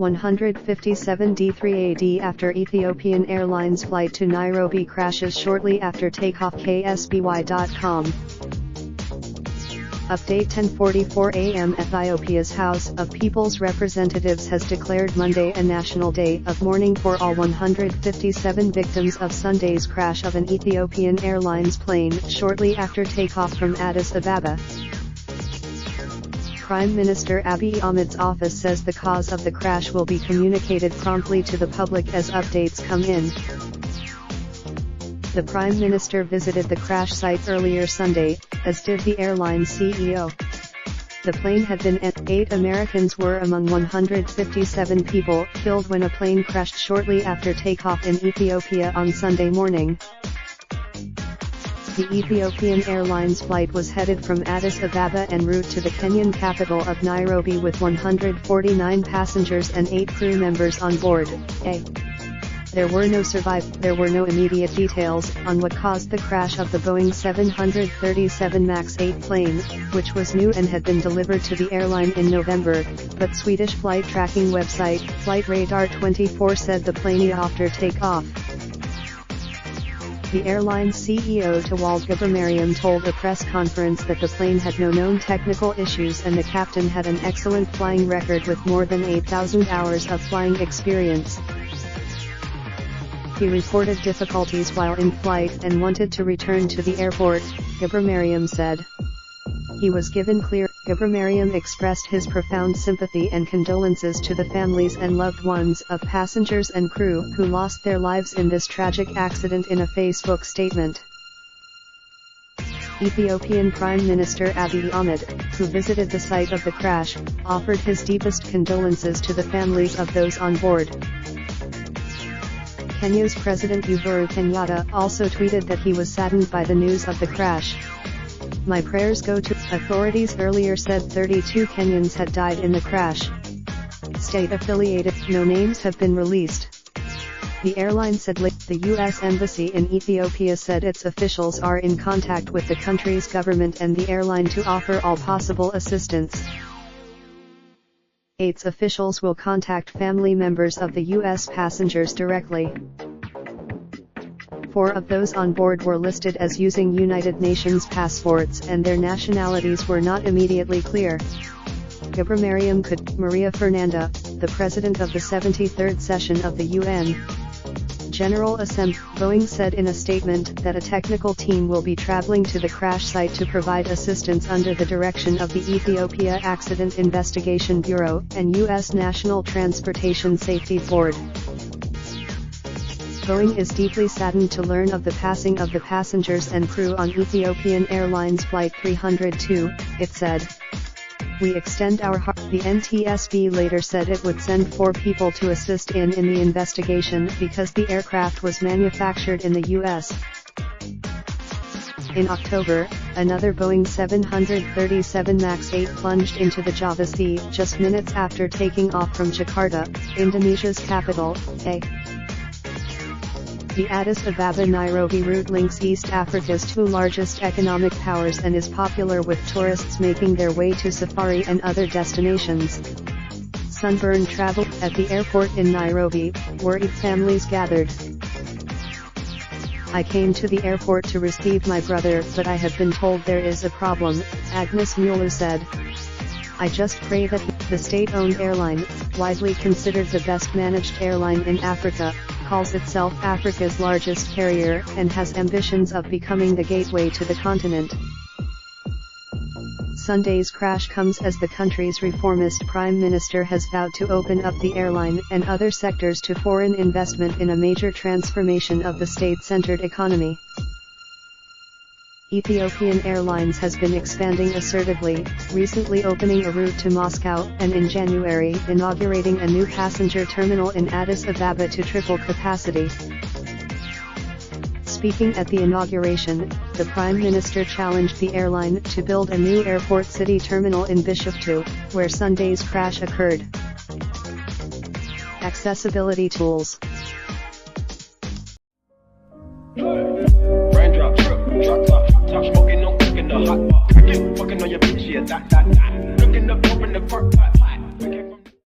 157 D3ad after Ethiopian Airlines flight to Nairobi crashes shortly after takeoff. KSBY.com. Update 10:44 a.m. Ethiopia's House of People's Representatives has declared Monday a national day of mourning for all 157 victims of Sunday's crash of an Ethiopian Airlines plane shortly after takeoff from Addis Ababa. Prime Minister Abiy Ahmed's office says the cause of the crash will be communicated promptly to the public as updates come in. The Prime Minister visited the crash site earlier Sunday, as did the airline's CEO. The plane had been at 8 Americans were among 157 people killed when a plane crashed shortly after takeoff in Ethiopia on Sunday morning. The Ethiopian Airlines flight was headed from Addis Ababa en route to the Kenyan capital of Nairobi with 149 passengers and 8 crew members on board. There were no immediate details on what caused the crash of the Boeing 737 MAX 8 plane, which was new and had been delivered to the airline in November, but Swedish flight tracking website, Flightradar24 said the plane after takeoff. The airline's CEO Tawald Gebremariam told a press conference that the plane had no known technical issues and the captain had an excellent flying record with more than 8,000 hours of flying experience. He reported difficulties while in flight and wanted to return to the airport, Gebremariam said. He was given clear. Gebremariam expressed his profound sympathy and condolences to the families and loved ones of passengers and crew who lost their lives in this tragic accident in a Facebook statement. Ethiopian Prime Minister Abiy Ahmed, who visited the site of the crash, offered his deepest condolences to the families of those on board. Kenya's President Uhuru Kenyatta also tweeted that he was saddened by the news of the crash. My prayers go to authorities earlier said 32 Kenyans had died in the crash. State-affiliated, no names have been released. The airline said the U.S. Embassy in Ethiopia said its officials are in contact with the country's government and the airline to offer all possible assistance. Its officials will contact family members of the U.S. passengers directly. 4 of those on board were listed as using United Nations passports and their nationalities were not immediately clear. Gebremariam Maria Fernanda, the president of the 73rd session of the UN General Assembly, Boeing said in a statement that a technical team will be traveling to the crash site to provide assistance under the direction of the Ethiopia Accident Investigation Bureau and U.S. National Transportation Safety Board. Boeing is deeply saddened to learn of the passing of the passengers and crew on Ethiopian Airlines Flight 302, it said. We extend our heart. The NTSB later said it would send 4 people to assist in the investigation because the aircraft was manufactured in the U.S. In October, another Boeing 737 MAX 8 plunged into the Java Sea just minutes after taking off from Jakarta, Indonesia's capital. The Addis Ababa-Nairobi route links East Africa's 2 largest economic powers and is popular with tourists making their way to safari and other destinations. Sunburn travel at the airport in Nairobi, worried families gathered. I came to the airport to receive my brother, but I have been told there is a problem, Agnes Mulu said. I just pray that the state-owned airline, widely considered the best-managed airline in Africa, calls itself Africa's largest carrier and has ambitions of becoming the gateway to the continent. Sunday's crash comes as the country's reformist prime minister has vowed to open up the airline and other sectors to foreign investment in a major transformation of the state-centered economy. Ethiopian Airlines has been expanding assertively, recently opening a route to Moscow and in January inaugurating a new passenger terminal in Addis Ababa to triple capacity. Speaking at the inauguration, the Prime Minister challenged the airline to build a new airport city terminal in Bishoftu, where Sunday's crash occurred. Accessibility tools. Raindrop, drop top smoking, no cooking the hot pot. Fucking on your bitch, yeah, that. Looking up, open the park pot.